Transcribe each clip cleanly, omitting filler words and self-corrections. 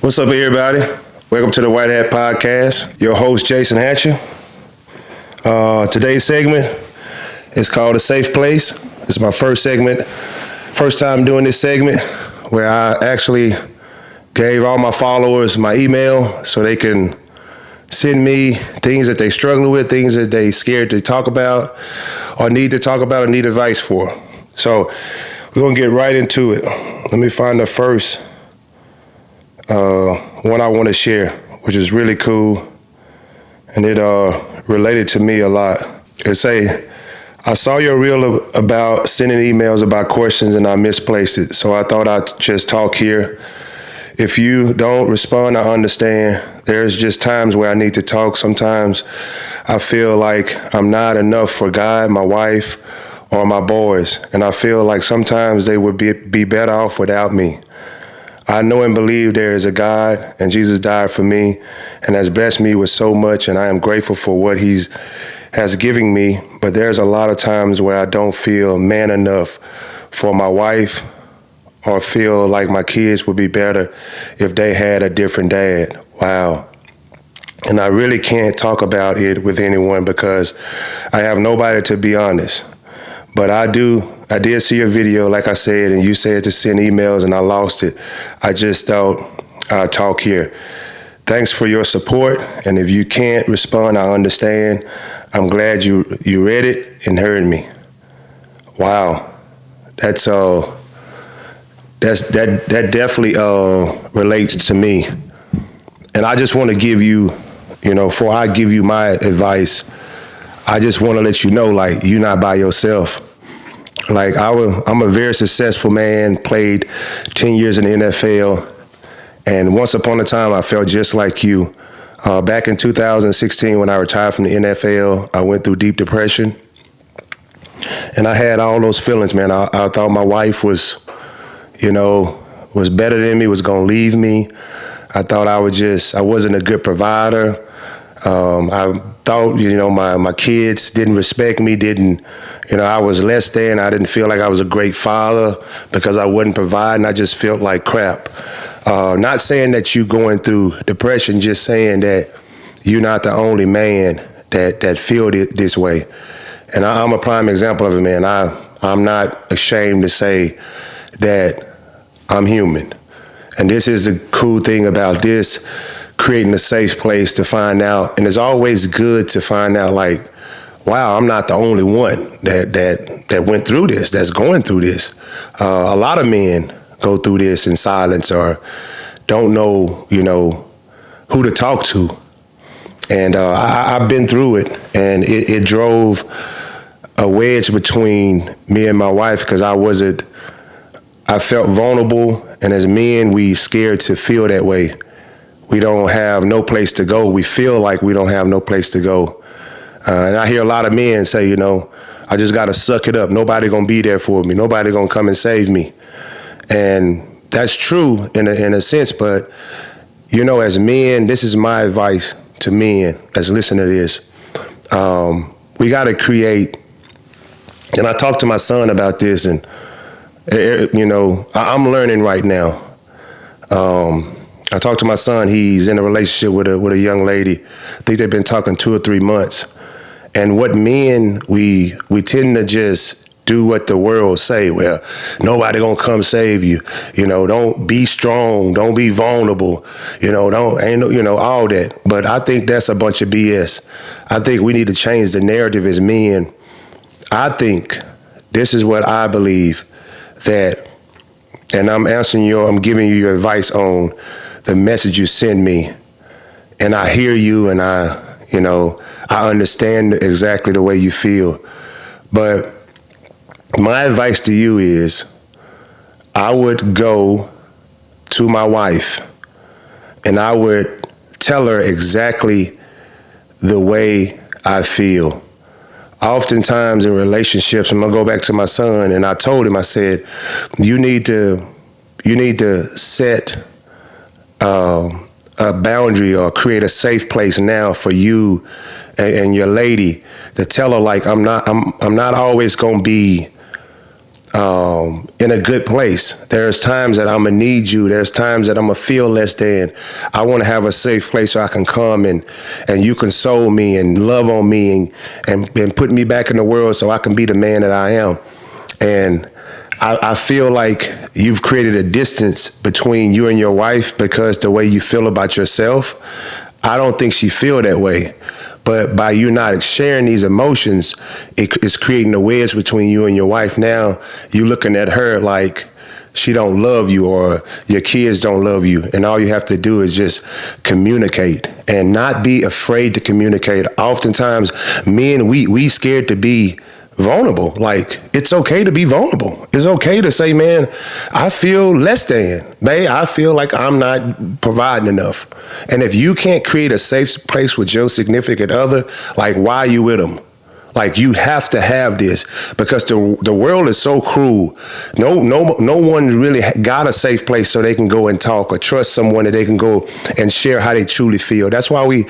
What's up, everybody? Welcome to the White Hat Podcast. Your host, Jason Hatcher. Today's segment is called A Safe Place. This is my first segment, first time doing this segment, where I actually gave all my followers my email so they can send me things that they struggle with, things that they scared to talk about, or need to talk about, or need advice for. So we're gonna get right into it. Let me find the first one I want to share, which is really cool, and it related to me a lot. It say, I saw your reel about sending emails about questions and I misplaced it, so I thought I'd just talk here. If you don't respond, I understand. There's just times where I need to talk. Sometimes I feel like I'm not enough for God, my wife, or my boys, and I feel like sometimes they would be better off without me. I know and believe there is a God, and Jesus died for me and has blessed me with so much, and I am grateful for what He has given me, but there's a lot of times where I don't feel man enough for my wife, or feel like my kids would be better if they had a different dad. Wow. And I really can't talk about it with anyone because I have nobody to be honest. But I did see your video, like I said, and you said to send emails and I lost it. I just thought I'd talk here. Thanks for your support. And if you can't respond, I understand. I'm glad you read it and heard me. Wow. That definitely relates to me. And I just want to give you, before I give you my advice, I just want to let you know, like, you're not by yourself. Like, I'm a very successful man, played 10 years in the NFL, and once upon a time, I felt just like you. Back in 2016, when I retired from the NFL, I went through deep depression, and I had all those feelings, man. I thought my wife was better than me, was gonna leave me. I thought I wasn't a good provider. I thought, my kids didn't respect me, I was less than. I didn't feel like I was a great father because I wasn't providing. I just felt like crap. Not saying that you going through depression, just saying that you're not the only man that feel this way. And I'm a prime example of it, man. I'm not ashamed to say that I'm human. And this is the cool thing about this, creating a safe place to find out. And it's always good to find out, like, wow, I'm not the only one that went through this, that's going through this. A lot of men go through this in silence or don't know, who to talk to. And I've been through it, and it drove a wedge between me and my wife because I felt vulnerable, and as men, we scared to feel that way. We don't have no place to go. We feel like we don't have no place to go. And I hear a lot of men say, I just got to suck it up. Nobody going to be there for me. Nobody going to come and save me. And that's true in a sense, but, as men, this is my advice to men that's listening to this. We got to create, and I talked to my son about this, and, I'm learning right now. I talked to my son. He's in a relationship with a young lady. I think they've been talking 2 or 3 months. And what men, we tend to just do what the world say. Well, nobody gonna come save you. Don't be strong. Don't be vulnerable. All that. But I think that's a bunch of BS. I think we need to change the narrative as men. I think this is what I believe that, and I'm giving you your advice on the message you send me, and I hear you, and I understand exactly the way you feel. But my advice to you is, I would go to my wife and I would tell her exactly the way I feel. Oftentimes in relationships, I'm gonna go back to my son, and I told him, I said, you need to set a boundary or create a safe place now for you and your lady, to tell her, like, I'm not always gonna be in a good place. There's times that I'm gonna need you. There's times that I'm gonna feel less than. I want to have a safe place where I can come and you console me and love on me and put me back in the world so I can be the man that I am. And I feel like you've created a distance between you and your wife because the way you feel about yourself. I don't think she feel that way. But by you not sharing these emotions, it's creating a wedge between you and your wife. Now you looking at her like she don't love you or your kids don't love you. And all you have to do is just communicate and not be afraid to communicate. Oftentimes, men, we scared to be vulnerable. Like, it's okay to be vulnerable. It's okay to say, man, I feel less than. Babe, I feel like I'm not providing enough. And if you can't create a safe place with your significant other, like, why are you with them? Like, you have to have this because the world is so cruel. No one really got a safe place so they can go and talk or trust someone that they can go and share how they truly feel. That's why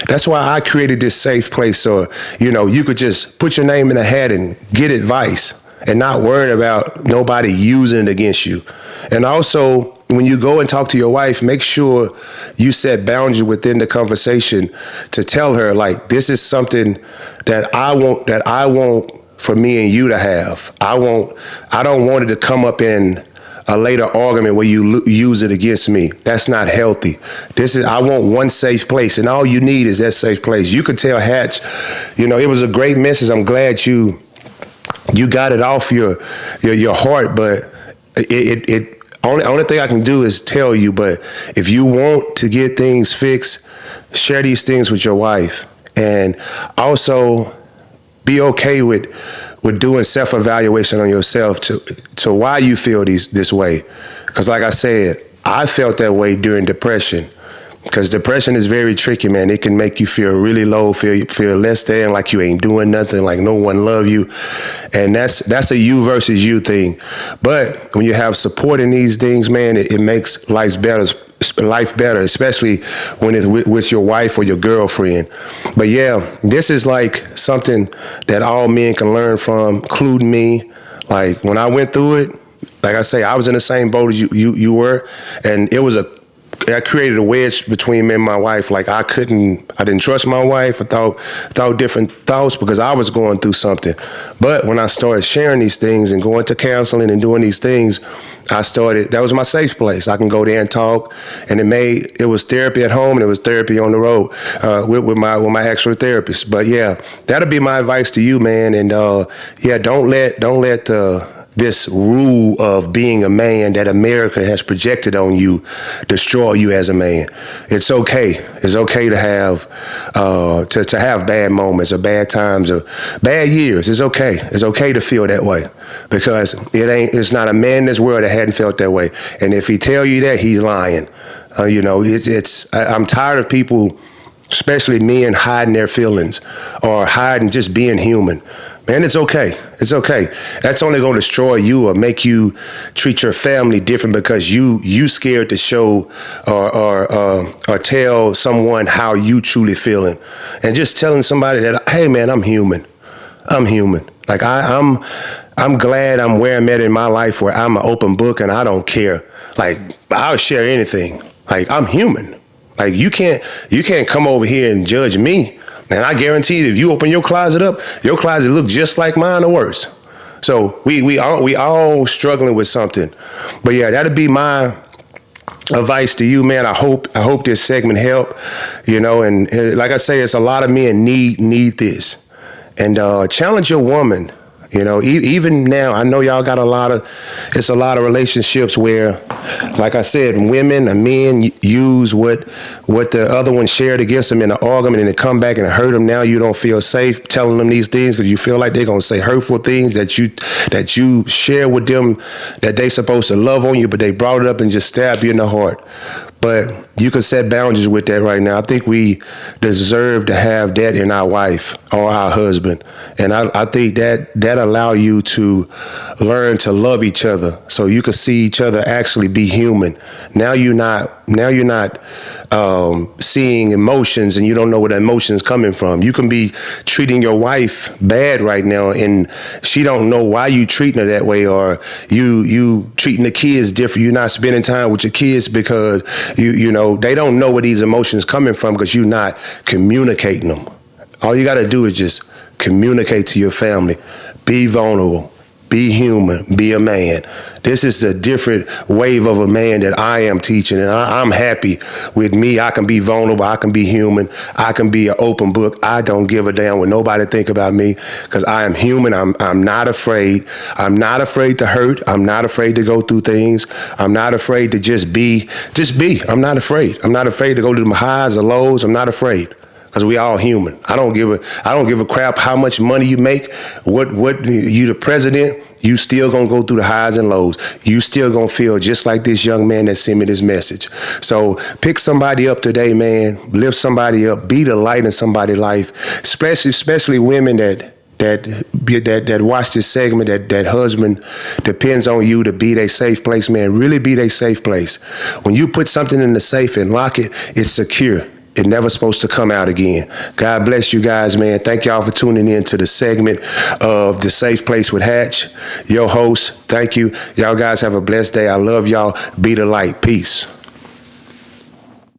I created this safe place so, you could just put your name in a hat and get advice and not worry about nobody using it against you. And also, when you go and talk to your wife, make sure you set boundaries within the conversation to tell her, like, this is something that I want for me and you to have. I don't want it to come up in a later argument where you use it against me. That's not healthy. I want one safe place, and all you need is that safe place. You could tell Hatch, it was a great message. I'm glad you got it off your heart, but it only thing I can do is tell you. But if you want to get things fixed, share these things with your wife, and also be okay with doing self-evaluation on yourself to why you feel this way. Because like I said, I felt that way during depression. Because depression is very tricky, man. It can make you feel really low, feel less than, like you ain't doing nothing, like no one love you. And that's a you versus you thing. But when you have support in these things, man, it makes life better, especially when it's with your wife or your girlfriend. But yeah, this is like something that all men can learn from, including me. Like, when I went through it, like I say, I was in the same boat as you were, and I created a wedge between me and my wife. Like, I didn't trust my wife. I thought different thoughts because I was going through something. But when I started sharing these things and going to counseling and doing these things, that was my safe place. I can go there and talk, and it was therapy at home and it was therapy on the road with my actual therapist. But yeah, that'll be my advice to you, man. And don't let this rule of being a man that America has projected on you destroy you as a man. It's okay. It's okay to have to have bad moments or bad times or bad years. It's okay. It's okay to feel that way because it's not a man in this world that hadn't felt that way. And if he tell you that, he's lying. I'm tired of people, especially men, hiding their feelings or hiding just being human. Man, it's okay. It's okay. That's only going to destroy you or make you treat your family different because you scared to show or tell someone how you truly feeling. And just telling somebody that, hey, man, I'm human. I'm human. Like, I'm glad I'm where I'm at in my life where I'm an open book and I don't care. Like, I'll share anything. Like, I'm human. Like, you can't come over here and judge me. And I guarantee you, if you open your closet up, your closet look just like mine or worse. So we all struggling with something. But yeah, that'd be my advice to you, man. I hope this segment helped. And like I say, it's a lot of men need this. And challenge your woman. Even now, I know y'all got a lot of relationships where, like I said, women and men use what the other one shared against them in an argument, and they come back and hurt them. Now you don't feel safe telling them these things because you feel like they're gonna say hurtful things that you share with them that they supposed to love on you, but they brought it up and just stab you in the heart. But you can set boundaries with that right now. I think we deserve to have that in our wife or our husband. And I think that allow you to learn to love each other so you can see each other actually be human. Now you're not seeing emotions and you don't know where the emotions coming from. You can be treating your wife bad right now and she don't know why you treating her that way, or you treating the kids different. You're not spending time with your kids because you know they don't know where these emotions coming from because you're not communicating them. All you got to do is just communicate to your family. Be vulnerable. Be human. Be a man. This is a different wave of a man that I am teaching, and I'm happy with me. I can be vulnerable. I can be human. I can be an open book. I don't give a damn what nobody think about me because I am human. I'm not afraid. I'm not afraid to hurt. I'm not afraid to go through things. I'm not afraid to just be. I'm not afraid. I'm not afraid to go through the highs or lows. I'm not afraid. Because we all human. I don't give a crap how much money you make. What you the president, you still gonna go through the highs and lows. You still gonna feel just like this young man that sent me this message. So pick somebody up today, man. Lift somebody up. Be the light in somebody's life. Especially women that watch this segment, that husband depends on you to be their safe place, man. Really be their safe place. When you put something in the safe and lock it, it's secure. It never supposed to come out again. God bless you guys, man. Thank y'all for tuning in to the segment of The Safe Place with Hatch. Your host, thank you. Y'all guys have a blessed day. I love y'all. Be the light. Peace.